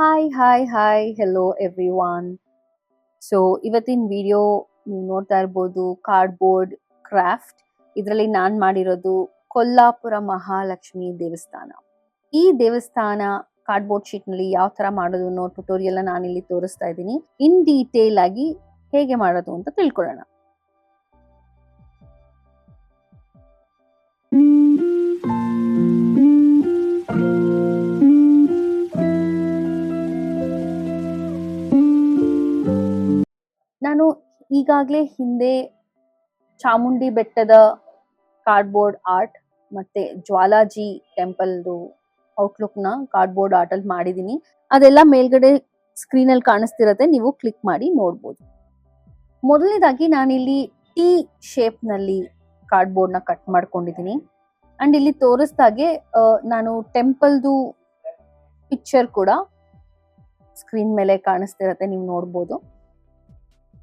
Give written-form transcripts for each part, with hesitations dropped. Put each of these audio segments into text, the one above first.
Hi hello everyone. So ಇವತ್ತಿನ video ನೀವು ನೋಡ್ತಾ ಇರ್ಬೋದು ಕಾರ್ಡ್ಬೋರ್ಡ್ ಕ್ರಾಫ್ಟ್. ಇದರಲ್ಲಿ ನಾನು ಮಾಡಿರೋದು ಕೊಲ್ಲಾಪುರ ಮಹಾಲಕ್ಷ್ಮಿ ದೇವಸ್ಥಾನ. ಈ ದೇವಸ್ಥಾನ ಕಾರ್ಡ್ಬೋರ್ಡ್ ಶೀಟ್ನಲ್ಲಿ ಯಾವ ಥರ ಮಾಡೋದು ಅನ್ನೋ ಟ್ಯುಟೋರಿಯಲ್ನ ನಾನಿಲ್ಲಿ ತೋರಿಸ್ತಾ ಇದ್ದೀನಿ. ಇನ್ ಡೀಟೇಲ್ ಆಗಿ ಹೇಗೆ ಮಾಡೋದು ಅಂತ ತಿಳ್ಕೊಳ್ಳೋಣ. ನಾನು ಈಗಾಗಲೇ ಹಿಂದೆ ಚಾಮುಂಡಿ ಬೆಟ್ಟದ ಕಾರ್ಡ್ಬೋರ್ಡ್ ಆರ್ಟ್ ಮತ್ತೆ ಜ್ವಾಲಾಜಿ ಟೆಂಪಲ್ದು ಔಟ್ಲುಕ್ನ ಕಾರ್ಡ್ಬೋರ್ಡ್ ಆರ್ಟಲ್ಲಿ ಮಾಡಿದ್ದೀನಿ. ಅದೆಲ್ಲ ಮೇಲ್ಗಡೆ ಸ್ಕ್ರೀನಲ್ಲಿ ಕಾಣಿಸ್ತಿರತ್ತೆ, ನೀವು ಕ್ಲಿಕ್ ಮಾಡಿ ನೋಡ್ಬೋದು. ಮೊದಲನೇದಾಗಿ ನಾನಿಲ್ಲಿ ಟಿ ಶೇಪ್ನಲ್ಲಿ ಕಾರ್ಡ್ಬೋರ್ಡ್ನ ಕಟ್ ಮಾಡ್ಕೊಂಡಿದ್ದೀನಿ. ಆ್ಯಂಡ್ ಇಲ್ಲಿ ತೋರಿಸ್ದಾಗೆ ನಾನು ಟೆಂಪಲ್ದು ಪಿಕ್ಚರ್ ಕೂಡ ಸ್ಕ್ರೀನ್ ಮೇಲೆ ಕಾಣಿಸ್ತಿರತ್ತೆ, ನೀವು ನೋಡ್ಬೋದು.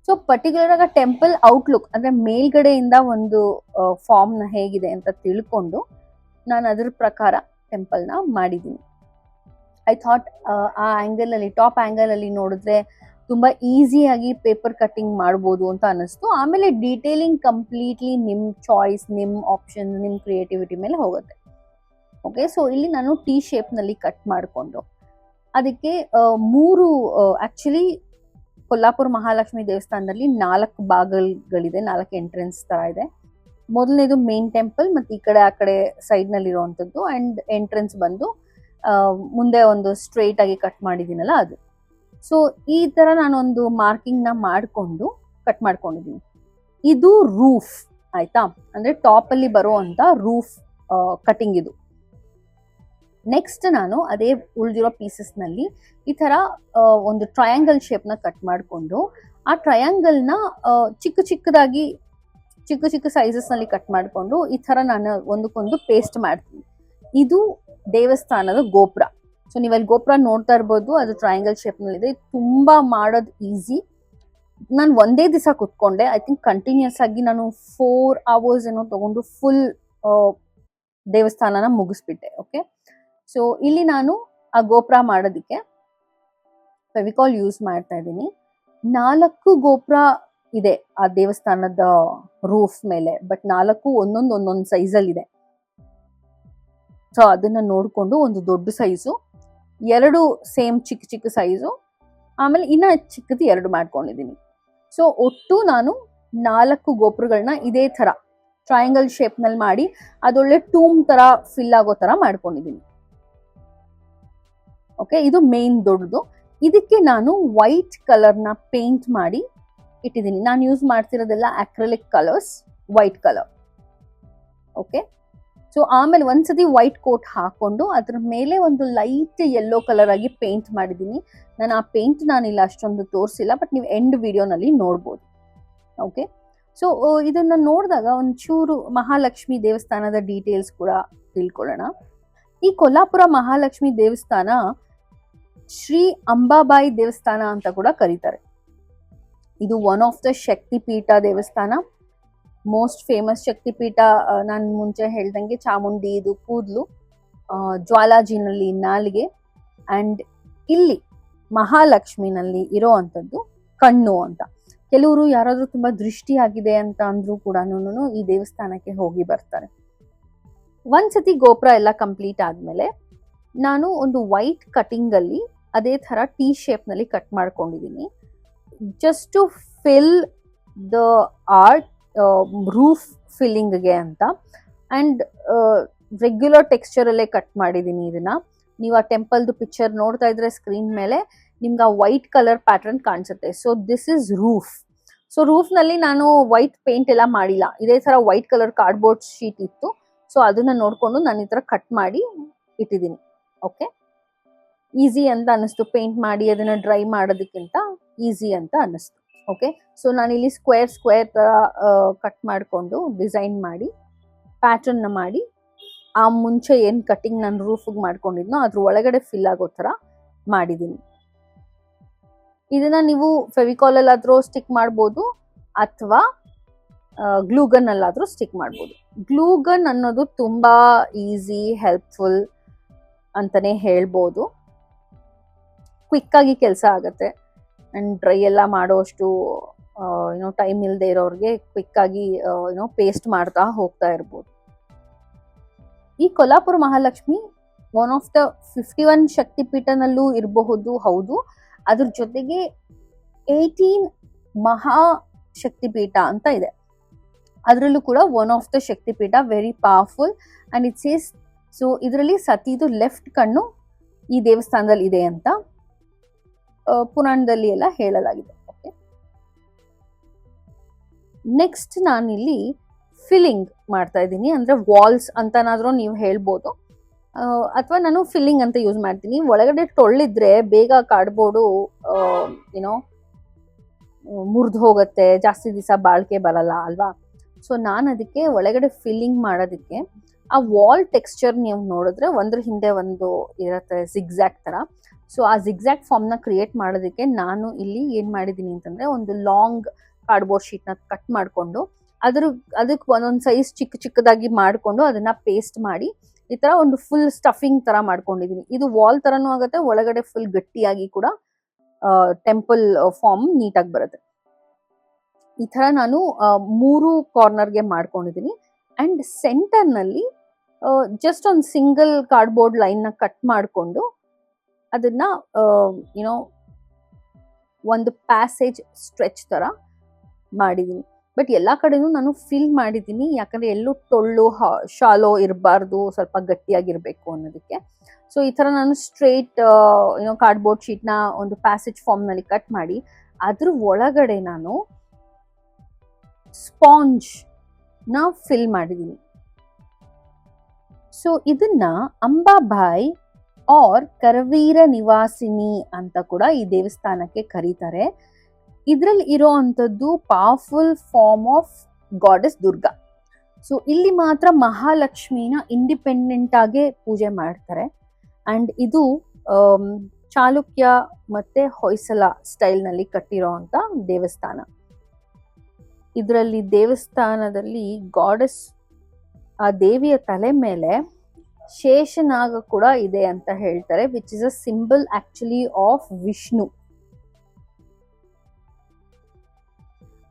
ಸೊ ಪರ್ಟಿಕ್ಯುಲರ್ ಆಗಿ ಟೆಂಪಲ್ ಔಟ್ಲುಕ್ ಅಂದ್ರೆ ಮೇಲ್ಗಡೆಯಿಂದ ಒಂದು ಫಾರ್ಮ್ನ ಹೇಗಿದೆ ಅಂತ ತಿಳ್ಕೊಂಡು ನಾನು ಅದ್ರ ಪ್ರಕಾರ ಟೆಂಪಲ್ನ ಮಾಡಿದ್ದೀನಿ. ಐ ಥಾಟ್ ಆ ಆಂಗಲ್ ಅಲ್ಲಿ ಟಾಪ್ ಆಂಗಲ್ ಅಲ್ಲಿ ನೋಡಿದ್ರೆ ತುಂಬಾ ಈಸಿಯಾಗಿ ಪೇಪರ್ ಕಟ್ಟಿಂಗ್ ಮಾಡ್ಬೋದು ಅಂತ ಅನಿಸ್ತು. ಆಮೇಲೆ ಡೀಟೇಲಿಂಗ್ ಕಂಪ್ಲೀಟ್ಲಿ ನಿಮ್ಮ ಚಾಯ್ಸ್, ನಿಮ್ಮ ಆಪ್ಷನ್, ನಿಮ್ಮ ಕ್ರಿಯೇಟಿವಿಟಿ ಮೇಲೆ ಹೋಗುತ್ತೆ. ಓಕೆ, ಸೊ ಇಲ್ಲಿ ನಾನು ಟಿ ಶೇಪ್ನಲ್ಲಿ ಕಟ್ ಮಾಡಿಕೊಂಡು ಅದಕ್ಕೆ ಮೂರು ಆಕ್ಚುಲಿ ಕೊಲ್ಲಾಪುರ ಮಹಾಲಕ್ಷ್ಮಿ ದೇವಸ್ಥಾನದಲ್ಲಿ 4 ಭಾಗಗಳಿದೆ, 4 ಎಂಟ್ರೆನ್ಸ್ ತರ ಇದೆ. ಮೊದಲನೇದು ಮೇನ್ ಟೆಂಪಲ್, ಮತ್ತೆ ಈ ಕಡೆ ಆ ಕಡೆ ಸೈಡ್ ನಲ್ಲಿ ಇರುವಂತದ್ದು, ಅಂಡ್ ಎಂಟ್ರೆನ್ಸ್ ಬಂದು ಮುಂದೆ ಒಂದು ಸ್ಟ್ರೈಟ್ ಆಗಿ ಕಟ್ ಮಾಡಿದ್ದೀನಲ್ಲ ಅದು. ಸೊ ಈ ತರ ನಾನೊಂದು ಮಾರ್ಕಿಂಗ್ ನ ಮಾಡಿಕೊಂಡು ಕಟ್ ಮಾಡ್ಕೊಂಡಿದ್ದೀನಿ. ಇದು ರೂಫ್ ಆಯ್ತಾ, ಅಂದ್ರೆ ಟಾಪ್ ಅಲ್ಲಿ ಬರುವಂತ ರೂಫ್ ಕಟಿಂಗ್ ಇದು. ನೆಕ್ಸ್ಟ್ ನಾನು ಅದೇ ಉಳಿದಿರೋ ಪೀಸಸ್ ನಲ್ಲಿ ಈ ತರ ಒಂದು ಟ್ರಯಾಂಗಲ್ ಶೇಪ್ ನ ಕಟ್ ಮಾಡಿಕೊಂಡು ಆ ಟ್ರಯಾಂಗಲ್ ನ ಚಿಕ್ಕ ಚಿಕ್ಕ ಸೈಜಸ್ ನಲ್ಲಿ ಕಟ್ ಮಾಡಿಕೊಂಡು ಈ ತರ ನಾನು ಒಂದಕ್ಕೊಂದು ಪೇಸ್ಟ್ ಮಾಡ್ತೀನಿ. ಇದು ದೇವಸ್ಥಾನದ ಗೋಪುರ. ಸೊ ನೀವಲ್ಲಿ ಗೋಪುರ ನೋಡ್ತಾ ಇರ್ಬೋದು, ಅದು ಟ್ರಯಾಂಗಲ್ ಶೇಪ್ ನಲ್ಲಿ ಇದೆ. ತುಂಬಾ ಮಾಡೋದು ಈಸಿ. ನಾನು ಒಂದೇ ದಿವಸ ಕುತ್ಕೊಂಡೆ, ಐ ಥಿಂಕ್ ಕಂಟಿನ್ಯೂಸ್ ಆಗಿ ನಾನು 4 hours ಏನೋ ತಗೊಂಡು ಫುಲ್ ದೇವಸ್ಥಾನನ ಮುಗಿಸ್ಬಿಟ್ಟೆ. ಓಕೆ, ಸೊ ಇಲ್ಲಿ ನಾನು ಆ ಗೋಪುರ ಮಾಡೋದಕ್ಕೆ ಫೆವಿಕಾಲ್ ಯೂಸ್ ಮಾಡ್ತಾ ಇದ್ದೀನಿ. 4 ಗೋಪುರ ಇದೆ ಆ ದೇವಸ್ಥಾನದ ರೂಫ್ ಮೇಲೆ, ಬಟ್ 4 ಒಂದೊಂದು ಸೈಜಲ್ಲಿ ಇದೆ. ಸೊ ಅದನ್ನ ನೋಡ್ಕೊಂಡು ಒಂದು ದೊಡ್ಡ ಸೈಜು, 2 ಸೇಮ್ ಚಿಕ್ಕ ಸೈಜು, ಆಮೇಲೆ ಇನ್ನ ಚಿಕ್ಕದು 2 ಮಾಡ್ಕೊಂಡಿದ್ದೀನಿ. ಸೊ ಒಟ್ಟು ನಾನು 4 ಗೋಪುರಗಳನ್ನ ಇದೇ ತರ ಟ್ರಯಾಂಗಲ್ ಶೇಪ್ ನಲ್ಲಿ ಮಾಡಿ ಅದೊಳ್ಳೆ ಟೂಮ್ ತರ ಫಿಲ್ ಆಗೋ ತರ ಮಾಡ್ಕೊಂಡಿದ್ದೀನಿ. ಓಕೆ, ಇದು ಮೇನ್ ದೊಡ್ಡದು. ಇದಕ್ಕೆ ನಾನು ವೈಟ್ ಕಲರ್ನ ಪೇಂಟ್ ಮಾಡಿ ಇಟ್ಟಿದ್ದೀನಿ. ನಾನು ಯೂಸ್ ಮಾಡ್ತಿರೋದೆಲ್ಲ acrylic colours, white colour. Okay, so ಆಮೇಲೆ ಒಂದ್ಸತಿ ವೈಟ್ ಕೋಟ್ ಹಾಕೊಂಡು ಅದ್ರ ಮೇಲೆ ಒಂದು ಲೈಟ್ ಯೆಲ್ಲೋ ಕಲರ್ ಆಗಿ ಪೇಂಟ್ ಮಾಡಿದ್ದೀನಿ. ನಾನು ಆ ಪೇಂಟ್ ನಾನಿಲ್ಲ ಅಷ್ಟೊಂದು ತೋರಿಸಿಲ್ಲ, ಬಟ್ ನೀವು ಎಂಡ್ ವಿಡಿಯೋನಲ್ಲಿ ನೋಡ್ಬೋದು. ಓಕೆ, ಸೊ ಇದನ್ನ ನೋಡಿದಾಗ ಒಂಚೂರು ಮಹಾಲಕ್ಷ್ಮಿ ದೇವಸ್ಥಾನದ ಡೀಟೇಲ್ಸ್ ಕೂಡ ತಿಳ್ಕೊಳ್ಳೋಣ. ಈ ಕೊಲ್ಲಾಪುರ ಮಹಾಲಕ್ಷ್ಮಿ ದೇವಸ್ಥಾನ ಶ್ರೀ ಅಂಬಾಬಾಯಿ ದೇವಸ್ಥಾನ ಅಂತ ಕೂಡ ಕರೀತಾರೆ. ಇದು ಒನ್ ಆಫ್ ದ ಶಕ್ತಿಪೀಠ ದೇವಸ್ಥಾನ, ಮೋಸ್ಟ್ ಫೇಮಸ್ ಶಕ್ತಿಪೀಠ. ನಾನು ಮುಂಚೆ ಹೇಳ್ದಂಗೆ ಚಾಮುಂಡಿ ಇದು ಕೂದಲು, ಜ್ವಾಲಾಜಿನಲ್ಲಿ ನಾಲಿಗೆ, ಅಂಡ್ ಇಲ್ಲಿ ಮಹಾಲಕ್ಷ್ಮಿನಲ್ಲಿ ಇರೋ ಅಂಥದ್ದು ಕಣ್ಣು ಅಂತ. ಕೆಲವರು ಯಾರಾದ್ರೂ ತುಂಬಾ ದೃಷ್ಟಿ ಆಗಿದೆ ಅಂತ ಅಂದ್ರೂ ಕೂಡ ಈ ದೇವಸ್ಥಾನಕ್ಕೆ ಹೋಗಿ ಬರ್ತಾರೆ. ಒಂದ್ಸತಿ ಗೋಪುರ ಎಲ್ಲ ಕಂಪ್ಲೀಟ್ ಆದ್ಮೇಲೆ ನಾನು ಒಂದು ವೈಟ್ ಕಟಿಂಗ್ ಅಲ್ಲಿ ಅದೇ ತರ ಟಿ ಶೇಪ್ ನಲ್ಲಿ ಕಟ್ ಮಾಡ್ಕೊಂಡಿದ್ದೀನಿ, just to fill the art roof ಫಿಲ್ಲಿಂಗ್ಗೆ ಅಂತ. ಅಂಡ್ ರೆಗ್ಯುಲರ್ ಟೆಕ್ಸ್ಚರ್ ಅಲ್ಲೇ ಕಟ್ ಮಾಡಿದ್ದೀನಿ ಇದನ್ನ. ನೀವು ಆ ಟೆಂಪಲ್ದು ಪಿಕ್ಚರ್ ನೋಡ್ತಾ ಇದ್ರೆ ಸ್ಕ್ರೀನ್ ಮೇಲೆ ನಿಮ್ಗೆ ಆ ವೈಟ್ ಕಲರ್ ಪ್ಯಾಟರ್ನ್ ಕಾಣಿಸುತ್ತೆ. So this is roof. So roof ನಲ್ಲಿ ನಾನು ವೈಟ್ ಪೇಂಟ್ ಎಲ್ಲ ಮಾಡಿಲ್ಲ, ಇದೇ ತರ ವೈಟ್ ಕಲರ್ ಕಾರ್ಡ್ಬೋರ್ಡ್ ಶೀಟ್ ಇತ್ತು. ಸೊ ಅದನ್ನ ನೋಡ್ಕೊಂಡು ನಾನು ಈ ತರ ಕಟ್ ಮಾಡಿ ಇಟ್ಟಿದ್ದೀನಿ. ಓಕೆ, ಈಸಿ ಅಂತ ಅನಿಸ್ತು, ಪೇಂಟ್ ಮಾಡಿ ಅದನ್ನ ಡ್ರೈ ಮಾಡೋದಕ್ಕಿಂತ ಈಸಿ ಅಂತ ಅನಿಸ್ತು. ಓಕೆ, ಸೊ ನಾನಿಲ್ಲಿ ಸ್ಕ್ವೇರ್ ತರ ಕಟ್ ಮಾಡಿಕೊಂಡು ಡಿಸೈನ್ ಮಾಡಿ ಪ್ಯಾಟರ್ನ್ ಮಾಡಿ ಆ ಮುಂಚೆ ಏನು ಕಟಿಂಗ್ ನಾನು ರೂಫಿಗೆ ಮಾಡ್ಕೊಂಡಿದ್ನೋ ಅದ್ರ ಒಳಗಡೆ ಫಿಲ್ ಆಗೋ ತರ ಮಾಡಿದ್ದೀನಿ. ಇದನ್ನ ನೀವು ಫೆವಿಕಾಲ್ ಅಲ್ಲಾದ್ರೂ ಸ್ಟಿಕ್ ಮಾಡ್ಬೋದು ಅಥವಾ ಗ್ಲೂಗನ್ ಅಲ್ಲಾದ್ರೂ ಸ್ಟಿಕ್ ಮಾಡ್ಬೋದು. ಗ್ಲೂಗನ್ ಅನ್ನೋದು ತುಂಬಾ ಈಸಿ, ಹೆಲ್ಪ್ಫುಲ್ ಅಂತಾನೆ ಹೇಳ್ಬೋದು. ಕ್ವಿಕ್ ಆಗಿ ಕೆಲಸ ಆಗುತ್ತೆ ಅಂಡ್ ಡ್ರೈ ಎಲ್ಲ ಮಾಡೋಷ್ಟು ಟೈಮ್ ಇಲ್ಲದೆ ಇರೋರಿಗೆ ಕ್ವಿಕ್ ಆಗಿ ಪೇಸ್ಟ್ ಮಾಡ್ತಾ ಹೋಗ್ತಾ ಇರ್ಬೋದು. ಈ Kolhapur Mahalakshmi one of the 51 ಶಕ್ತಿಪೀಠನಲ್ಲೂ ಇರಬಹುದು, ಹೌದು. ಅದ್ರ ಜೊತೆಗೆ 18 ಮಹಾ ಶಕ್ತಿಪೀಠ ಅಂತ ಇದೆ, ಅದರಲ್ಲೂ ಕೂಡ one of the Shakti Peetha, very powerful. And it says, so ಇದರಲ್ಲಿ ಸತಿದು ಲೆಫ್ಟ್ ಕಣ್ಣು ಈ ದೇವಸ್ಥಾನದಲ್ಲಿ ಇದೆ ಅಂತ ಪುರಾಣದಲ್ಲಿ ಎಲ್ಲ ಹೇಳಲಾಗಿದೆ. ಓಕೆ, ನೆಕ್ಸ್ಟ್ ನಾನಿಲ್ಲಿ ಫಿಲ್ಲಿಂಗ್ ಮಾಡ್ತಾ ಇದ್ದೀನಿ, ಅಂದ್ರೆ ವಾಲ್ಸ್ ಅಂತನಾದ್ರೂ ನೀವು ಹೇಳ್ಬೋದು, ಅಥವಾ ನಾನು ಫಿಲ್ಲಿಂಗ್ ಅಂತ ಯೂಸ್ ಮಾಡ್ತೀನಿ. ಒಳಗಡೆ ಟೊಳ್ಳಿದ್ರೆ ಬೇಗ ಕಾರ್ಡ್ಬೋರ್ಡು ಮುರಿದು ಹೋಗುತ್ತೆ, ಜಾಸ್ತಿ ದಿವಸ ಬಾಳಿಕೆ ಬರಲ್ಲ ಅಲ್ವಾ. ಸೊ ನಾನು ಅದಕ್ಕೆ ಒಳಗಡೆ ಫಿಲ್ಲಿಂಗ್ ಮಾಡೋದಕ್ಕೆ ಆ ವಾಲ್ ಟೆಕ್ಸ್ಚರ್ ನೀವು ನೋಡಿದ್ರೆ ಒಂದ್ರ ಹಿಂದೆ ಒಂದು ಇರುತ್ತೆ ಜಿಗ್ಜ್ಯಾಕ್ ತರ. ಸೊ ಆ ಜಿಗ್ಜ್ಯಾಕ್ ಫಾರ್ಮ್ನ ಕ್ರಿಯೇಟ್ ಮಾಡೋದಕ್ಕೆ ನಾನು ಇಲ್ಲಿ ಏನ್ ಮಾಡಿದ್ದೀನಿ ಅಂತಂದ್ರೆ, ಒಂದು ಲಾಂಗ್ ಕಾರ್ಡ್ಬೋರ್ಡ್ ಶೀಟ್ನ ಕಟ್ ಮಾಡಿಕೊಂಡು ಅದಕ್ಕೆ ಒಂದೊಂದು ಸೈಜ್ ಚಿಕ್ಕದಾಗಿ ಮಾಡಿಕೊಂಡು ಅದನ್ನ ಪೇಸ್ಟ್ ಮಾಡಿ ಈ ತರ ಒಂದು ಫುಲ್ ಸ್ಟಫಿಂಗ್ ತರ ಮಾಡ್ಕೊಂಡಿದೀನಿ. ಇದು ವಾಲ್ ತರನೂ ಆಗುತ್ತೆ, ಒಳಗಡೆ ಫುಲ್ ಗಟ್ಟಿಯಾಗಿ ಕೂಡ ಟೆಂಪಲ್ ಫಾರ್ಮ್ ನೀಟಾಗಿ ಬರುತ್ತೆ. ಈ ತರ ನಾನು 3 ಕಾರ್ನರ್ಗೆ ಮಾಡ್ಕೊಂಡಿದ್ದೀನಿ. ಅಂಡ್ ಸೆಂಟರ್ ನಲ್ಲಿ ಜಸ್ಟ್ ಒಂದು ಸಿಂಗಲ್ ಕಾರ್ಡ್ಬೋರ್ಡ್ ಲೈನ್ ನ ಕಟ್ ಮಾಡಿಕೊಂಡು ಅದನ್ನ ಒಂದು ಪ್ಯಾಸೇಜ್ ಸ್ಟ್ರೆಚ್ ತರ ಮಾಡಿದೀನಿ. ಬಟ್ ಎಲ್ಲಾ ಕಡೆನೂ ನಾನು ಫಿಲ್ ಮಾಡಿದ್ದೀನಿ, ಯಾಕಂದ್ರೆ ಎಲ್ಲೂ ಟೊಳ್ಳು ಶಾಲೋ ಇರಬಾರ್ದು, ಸ್ವಲ್ಪ ಗಟ್ಟಿಯಾಗಿರ್ಬೇಕು ಅನ್ನೋದಕ್ಕೆ. ಸೊ ಈ ತರ ನಾನು ಸ್ಟ್ರೇಟ್ ಕಾರ್ಡ್ಬೋರ್ಡ್ ಶೀಟ್ ನ ಒಂದು ಪ್ಯಾಸೇಜ್ ಫಾರ್ಮ್ ನಲ್ಲಿ ಕಟ್ ಮಾಡಿ ಅದ್ರ ಒಳಗಡೆ ನಾನು ಸ್ಪಾಂಜ್ ನ ಫಿಲ್ ಮಾಡಿದೀನಿ. ಸೊ ಇದನ್ನ ಅಂಬಾಬಾಯಿ ಆರ್ ಕರವೀರ ನಿವಾಸಿನಿ ಅಂತ ಕೂಡ ಈ ದೇವಸ್ಥಾನಕ್ಕೆ ಕರೀತಾರೆ. ಇದ್ರಲ್ಲಿ ಇರೋ ಅಂಥದ್ದು powerful form of goddess Durga. So ಇಲ್ಲಿ ಮಾತ್ರ ಮಹಾಲಕ್ಷ್ಮಿನ ಇಂಡಿಪೆಂಡೆಂಟ್ ಆಗಿ ಪೂಜೆ ಮಾಡ್ತಾರೆ. ಅಂಡ್ ಇದು ಚಾಲುಕ್ಯ ಮತ್ತೆ ಹೊಯ್ಸಳ ಸ್ಟೈಲ್ ನಲ್ಲಿ ಕಟ್ಟಿರೋ ಅಂತ ದೇವಸ್ಥಾನ. ಇದರಲ್ಲಿ ದೇವಸ್ಥಾನದಲ್ಲಿ ಗಾಡೆಸ್ ಆ ದೇವಿಯ ತಲೆ ಮೇಲೆ ಶೇಷನಾಗ ಕೂಡ ಇದೆ ಅಂತ ಹೇಳ್ತಾರೆ, which is a symbol actually of Vishnu.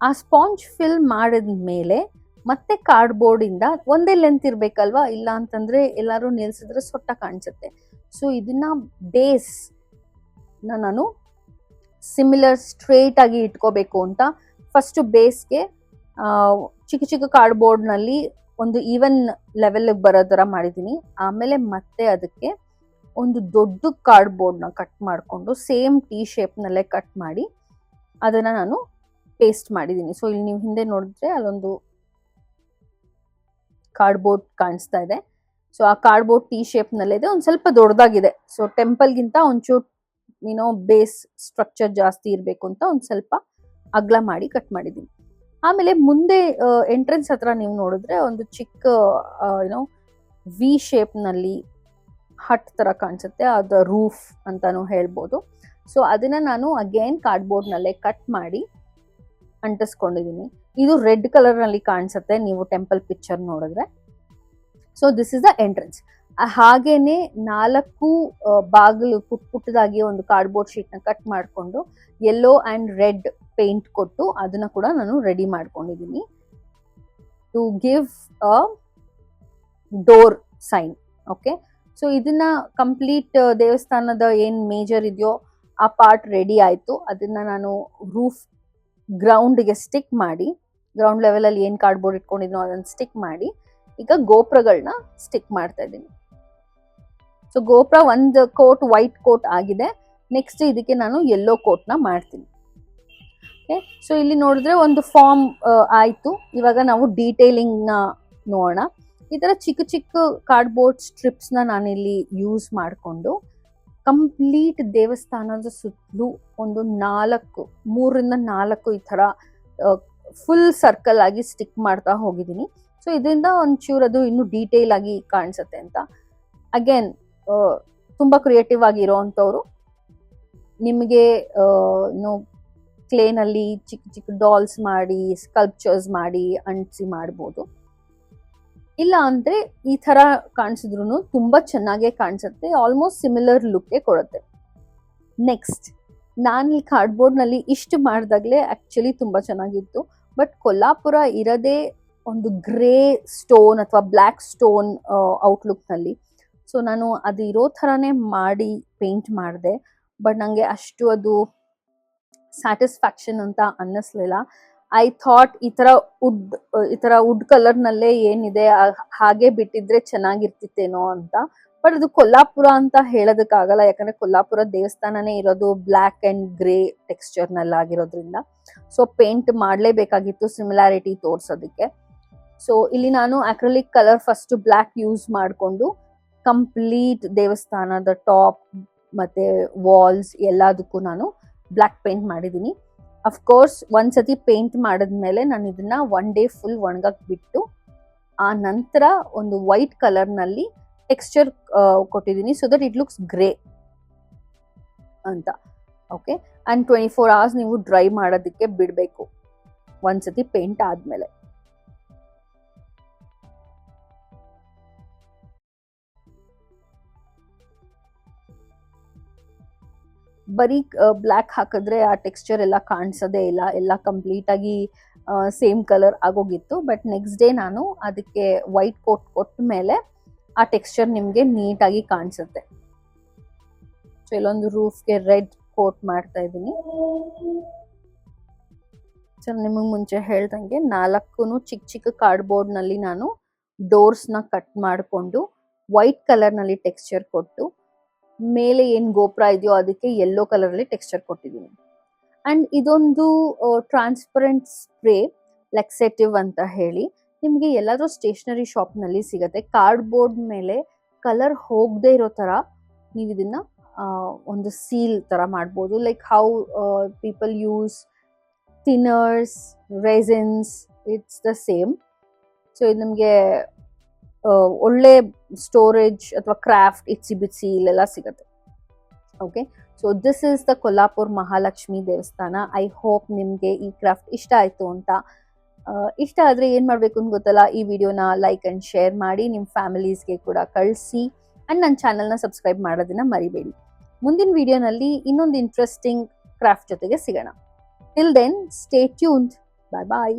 ಆ ಸ್ಪಾಂಜ್ ಫಿಲ್ ಮಾಡಿದ ಮೇಲೆ ಮತ್ತೆ ಕಾರ್ಡ್ಬೋರ್ಡ್ ಇಂದ ಒಂದೇ ಲೆಂತ್ ಇರ್ಬೇಕಲ್ವಾ, ಇಲ್ಲ ಅಂತಂದ್ರೆ ಎಲ್ಲಾರು ನಿಲ್ಸಿದ್ರೆ ಸೊಟ್ಟ ಕಾಣಿಸುತ್ತೆ. ಸೊ ಇದನ್ನ ಬೇಸ್ ನಾನು ಸಿಮಿಲರ್ ಸ್ಟ್ರೇಟ್ ಆಗಿ ಇಟ್ಕೋಬೇಕು ಅಂತ ಫಸ್ಟ್ ಬೇಸ್ಗೆ ಚಿಕ್ಕ ಕಾರ್ಡ್ಬೋರ್ಡ್ ನಲ್ಲಿ ಒಂದು ಈವನ್ ಲೆವೆಲ್ ಬರೋ ತರ ಮಾಡಿದೀನಿ. ಆಮೇಲೆ ಮತ್ತೆ ಅದಕ್ಕೆ ಒಂದು ದೊಡ್ಡ ಕಾರ್ಡ್ಬೋರ್ಡ್ ನ ಕಟ್ ಮಾಡಿಕೊಂಡು ಸೇಮ್ ಟಿ ಶೇಪ್ ನಲ್ಲೇ ಕಟ್ ಮಾಡಿ ಅದನ್ನ ನಾನು ಪೇಸ್ಟ್ ಮಾಡಿದೀನಿ. ಸೊ ಇಲ್ಲಿ ನೀವು ಹಿಂದೆ ನೋಡಿದ್ರೆ ಅಲ್ಲೊಂದು ಕಾರ್ಡ್ಬೋರ್ಡ್ ಕಾಣಿಸ್ತಾ ಇದೆ. ಸೊ ಆ ಕಾರ್ಡ್ಬೋರ್ಡ್ ಟಿ ಶೇಪ್ ನಲ್ಲಿದೆ, ಒಂದ್ ಸ್ವಲ್ಪ ದೊಡ್ಡದಾಗಿದೆ. ಸೊ ಟೆಂಪಲ್ಗಿಂತ ಒಂಚೂರು ಬೇಸ್ ಸ್ಟ್ರಕ್ಚರ್ ಜಾಸ್ತಿ ಇರಬೇಕು ಅಂತ ಒಂದ್ ಸ್ವಲ್ಪ ಅಗ್ಲ ಮಾಡಿ ಕಟ್ ಮಾಡಿದೀನಿ. ಆಮೇಲೆ ಮುಂದೆ ಎಂಟ್ರೆನ್ಸ್ ಹತ್ರ ನೀವು ನೋಡಿದ್ರೆ ಒಂದು ಚಿಕ್ಕ ವಿ ಶೇಪ್ ನಲ್ಲಿ ಹಟ್ ತರ ಕಾಣಿಸುತ್ತೆ, ಅದು ರೂಫ್ ಅಂತಾನು ಹೇಳ್ಬೋದು. ಸೊ ಅದನ್ನ ನಾನು ಅಗೇನ್ ಕಾರ್ಡ್ಬೋರ್ಡ್ ನಲ್ಲೇ ಕಟ್ ಮಾಡಿ ಅಂಟಿಸ್ಕೊಂಡಿದೀನಿ. ಇದು ರೆಡ್ ಕಲರ್ ನಲ್ಲಿ ಕಾಣಿಸುತ್ತೆ ನೀವು ಟೆಂಪಲ್ ಪಿಕ್ಚರ್ ನೋಡಿದ್ರೆ. So this is the entrance. ಹಾಗೇನೆ 4 ಬಾಗಿಲು ಪುಟ್ಟದಾಗಿ ಒಂದು ಕಾರ್ಡ್ಬೋರ್ಡ್ ಶೀಟ್ ನ ಕಟ್ ಮಾಡಿಕೊಂಡು ಯೆಲ್ಲೋ ಅಂಡ್ ರೆಡ್ ಪೇಂಟ್ ಕೊಟ್ಟು ಅದನ್ನ ಕೂಡ ನಾನು ರೆಡಿ ಮಾಡ್ಕೊಂಡಿದ್ದೀನಿ to give a door sign. Okay, so ಇದನ್ನ ಕಂಪ್ಲೀಟ್ ದೇವಸ್ಥಾನದ ಏನ್ ಮೇಜರ್ ಇದೆಯೋ ಆ ಪಾರ್ಟ್ ರೆಡಿ ಆಯ್ತು. ಅದನ್ನ ನಾನು ರೂಫ್ ಗ್ರೌಂಡ್ಗೆ ಸ್ಟಿಕ್ ಮಾಡಿ, ಗ್ರೌಂಡ್ ಲೆವೆಲ್ ಅಲ್ಲಿ ಏನ್ ಕಾರ್ಡ್ಬೋರ್ಡ್ ಇಟ್ಕೊಂಡಿದ್ನೋ ಅದನ್ನ ಸ್ಟಿಕ್ ಮಾಡಿ ಈಗ ಗೋಪುರಗಳನ್ನ ಸ್ಟಿಕ್ ಮಾಡ್ತಾ ಇದ್ದೀನಿ. ಸೊ ಗೋಪುರ ಒಂದು ಕೋಟ್ ವೈಟ್ ಕೋಟ್ ಆಗಿದೆ. ನೆಕ್ಸ್ಟ್ ಇದಕ್ಕೆ ನಾನು ಯೆಲ್ಲೋ ಕೋಟ್ ನ ಮಾಡ್ತೀನಿ. ಓಕೆ, ಸೊ ಇಲ್ಲಿ ನೋಡಿದ್ರೆ ಒಂದು ಫಾರ್ಮ್ ಆಯ್ತು. ಇವಾಗ ನಾವು ಡೀಟೇಲಿಂಗ್ ನ ನೋಡೋಣ. ಈ ತರ ಚಿಕ್ಕ ಕಾರ್ಡ್ಬೋರ್ಡ್ ಸ್ಟ್ರಿಪ್ಸ್ ನ ನಾನಿಲ್ಲಿ ಯೂಸ್ ಮಾಡಿಕೊಂಡು ಕಂಪ್ಲೀಟ್ ದೇವಸ್ಥಾನದ ಸುತ್ತಲೂ ಒಂದು 3 ರಿಂದ 4 ಈ ತರ ಫುಲ್ ಸರ್ಕಲ್ ಆಗಿ ಸ್ಟಿಕ್ ಮಾಡ್ತಾ ಹೋಗಿದ್ದೀನಿ. ಸೊ ಇದರಿಂದ ಒಂಚೂರು ಅದು ಇನ್ನು ಡೀಟೇಲ್ ಆಗಿ ಕಾಣಿಸುತ್ತೆ ಅಂತ. ಅಗೇನ್ ತುಂಬಾ ಕ್ರಿಯೇಟಿವ್ ಆಗಿ ಇರೋವಂಥವ್ರು ನಿಮಗೆ ಕ್ಲೇನಲ್ಲಿ ಚಿಕ್ಕ ಡಾಲ್ಸ್ ಮಾಡಿ ಸ್ಕಲ್ಪ್ಚರ್ಸ್ ಮಾಡಿ ಅಂಟಿಸಿ ಮಾಡ್ಬೋದು. ಇಲ್ಲ ಅಂದ್ರೆ ಈ ತರ ಕಾಣಿಸಿದ್ರು ತುಂಬಾ ಚೆನ್ನಾಗೇ ಕಾಣಿಸುತ್ತೆ, ಆಲ್ಮೋಸ್ಟ್ ಸಿಮಿಲರ್ ಲುಕ್ ಕೊಡುತ್ತೆ. ನೆಕ್ಸ್ಟ್ ನಾನು ಈ ಕಾರ್ಡ್ಬೋರ್ಡ್ನಲ್ಲಿ ಇಷ್ಟು ಮಾಡಿದಾಗಲೇ ಆ್ಯಕ್ಚುಲಿ ತುಂಬ ಚೆನ್ನಾಗಿತ್ತು. ಬಟ್ ಕೊಲ್ಲಾಪುರ ಇರೋದೇ ಒಂದು ಗ್ರೇ ಸ್ಟೋನ್ ಅಥವಾ ಬ್ಲ್ಯಾಕ್ ಸ್ಟೋನ್ ಔಟ್ಲುಕ್ನಲ್ಲಿ. ಸೊ ನಾನು ಅದು ಇರೋ ಥರನೇ ಮಾಡಿ ಪೇಂಟ್ ಮಾಡಿದೆ. ಬಟ್ ನನಗೆ ಅಷ್ಟು ಅದು ಸ್ಯಾಟಿಸ್ಫ್ಯಾಕ್ಷನ್ ಅಂತ ಅನ್ನಿಸ್ಲಿಲ್ಲ. ಐ ಥಾಟ್ ಈ ಥರ ವುಡ್ ಕಲರ್ನಲ್ಲೇ ಏನಿದೆ ಹಾಗೆ ಬಿಟ್ಟಿದ್ರೆ ಚೆನ್ನಾಗಿರ್ತಿತ್ತೇನೋ ಅಂತ. ಬಟ್ ಅದು ಕೊಲ್ಲಾಪುರ ಅಂತ ಹೇಳೋದಕ್ಕಾಗಲ್ಲ, ಯಾಕಂದರೆ ಕೊಲ್ಲಾಪುರ ದೇವಸ್ಥಾನನೇ ಇರೋದು ಬ್ಲ್ಯಾಕ್ ಆ್ಯಂಡ್ ಗ್ರೇ ಟೆಕ್ಸ್ಚರ್ನಲ್ಲಾಗಿರೋದ್ರಿಂದ. ಸೊ ಪೇಂಟ್ ಮಾಡಲೇಬೇಕಾಗಿತ್ತು ಸಿಮಿಲಾರಿಟಿ ತೋರಿಸೋದಕ್ಕೆ. ಸೊ ಇಲ್ಲಿ ನಾನು acrylic colour first black use ಮಾಡಿಕೊಂಡು ಕಂಪ್ಲೀಟ್ ದೇವಸ್ಥಾನದ ಟಾಪ್ ಮತ್ತು ವಾಲ್ಸ್ ಎಲ್ಲದಕ್ಕೂ ನಾನು ಬ್ಲ್ಯಾಕ್ ಪೇಂಟ್ ಮಾಡಿದ್ದೀನಿ. ಅಫ್ಕೋರ್ಸ್ ಒಂದ್ಸತಿ ಪೇಂಟ್ ಮಾಡಿದ್ಮೇಲೆ ನಾನು ಇದನ್ನು 1 ಡೇ ಫುಲ್ ಒಣಗಕ್ಕೆ ಬಿಟ್ಟು ಆ ನಂತರ ಒಂದು ವೈಟ್ ಕಲರ್ನಲ್ಲಿ ಟೆಕ್ಸ್ಚರ್ ಕೊಟ್ಟಿದ್ದೀನಿ, so that it looks grey ಅಂತ. ಓಕೆ, ಆ್ಯಂಡ್ 24 hours ನೀವು ಡ್ರೈ ಮಾಡೋದಕ್ಕೆ ಬಿಡಬೇಕು ಒಂದ್ಸತಿ ಪೇಂಟ್ ಆದಮೇಲೆ. ಬರೀ ಬ್ಲ್ಯಾಕ್ ಹಾಕಿದ್ರೆ ಆ ಟೆಕ್ಸ್ಚರ್ ಎಲ್ಲ ಕಾಣಿಸೋದೇ ಇಲ್ಲ, ಎಲ್ಲ ಕಂಪ್ಲೀಟಾಗಿ ಸೇಮ್ ಕಲರ್ ಆಗೋಗಿತ್ತು. ಬಟ್ ನೆಕ್ಸ್ಟ್ ಡೇ ನಾನು ಅದಕ್ಕೆ ವೈಟ್ ಕೋಟ್ ಕೊಟ್ಟ ಮೇಲೆ ಆ ಟೆಕ್ಸ್ಚರ್ ನಿಮಗೆ ನೀಟಾಗಿ ಕಾಣಿಸುತ್ತೆ. ಸೊ ಇಲ್ಲೊಂದು ರೂಫ್ಗೆ ರೆಡ್ ಕೋಟ್ ಮಾಡ್ತಾ ಇದ್ದೀನಿ. ಸೊ ನಿಮಗೆ ಮುಂಚೆ ಹೇಳ್ದಂಗೆ 4 ಚಿಕ್ಕ ಚಿಕ್ಕ ಕಾರ್ಡ್ಬೋರ್ಡ್ನಲ್ಲಿ ನಾನು ಡೋರ್ಸ್ನ ಕಟ್ ಮಾಡಿಕೊಂಡು ವೈಟ್ ಕಲರ್ನಲ್ಲಿ ಟೆಕ್ಸ್ಚರ್ ಕೊಟ್ಟು ಮೇಲೆ ಏನು ಗೋಪುರ ಇದೆಯೋ ಅದಕ್ಕೆ ಯೆಲ್ಲೋ ಕಲರಲ್ಲಿ ಟೆಕ್ಸ್ಚರ್ ಕೊಟ್ಟಿದ್ದೀನಿ. ಆ್ಯಂಡ್ ಇದೊಂದು ಟ್ರಾನ್ಸ್ಪರೆಂಟ್ ಸ್ಪ್ರೇ ಲೆಕ್ಸೆಟಿವ್ ಅಂತ ಹೇಳಿ ನಿಮಗೆ ಎಲ್ಲಾದರೂ ಸ್ಟೇಷ್ನರಿ ಶಾಪ್ನಲ್ಲಿ ಸಿಗುತ್ತೆ. ಕಾರ್ಡ್ಬೋರ್ಡ್ ಮೇಲೆ ಕಲರ್ ಹೋಗದೇ ಇರೋ ಥರ ನೀವು ಇದನ್ನು ಒಂದು ಸೀಲ್ ಥರ ಮಾಡ್ಬೋದು. Like how people use thinners, raisins, it's the same. So ಇದು ನಿಮಗೆ ಒಳ್ಳೆ ಸ್ಟೋರೇಜ್ ಅಥವಾ ಕ್ರಾಫ್ಟ್ ಇಟ್ಸಿ ಬಿಟ್ಸಿ ಇಲ್ಲೆಲ್ಲ ಸಿಗುತ್ತೆ. Okay, so this is the Kolhapur Mahalakshmi ದೇವಸ್ಥಾನ. ಐ ಹೋಪ್ ನಿಮಗೆ ಈ ಕ್ರಾಫ್ಟ್ ಇಷ್ಟ ಆಯಿತು ಅಂತ. ಇಷ್ಟ ಆದರೆ ಏನು ಮಾಡಬೇಕು ಅಂತ ಗೊತ್ತಲ್ಲ, ಈ ವಿಡಿಯೋನ ಲೈಕ್ ಆ್ಯಂಡ್ ಶೇರ್ ಮಾಡಿ ನಿಮ್ಮ ಫ್ಯಾಮಿಲೀಸ್ಗೆ ಕೂಡ ಕಳಿಸಿ. ಆ್ಯಂಡ್ ನನ್ನ ಚಾನಲ್ನ ಸಬ್ಸ್ಕ್ರೈಬ್ ಮಾಡೋದನ್ನು ಮರಿಬೇಡಿ. ಮುಂದಿನ ವಿಡಿಯೋನಲ್ಲಿ ಇನ್ನೊಂದು ಇಂಟ್ರೆಸ್ಟಿಂಗ್ ಕ್ರಾಫ್ಟ್ ಜೊತೆಗೆ ಸಿಗೋಣ. Till then stay tuned. Bye ಬಾಯ್.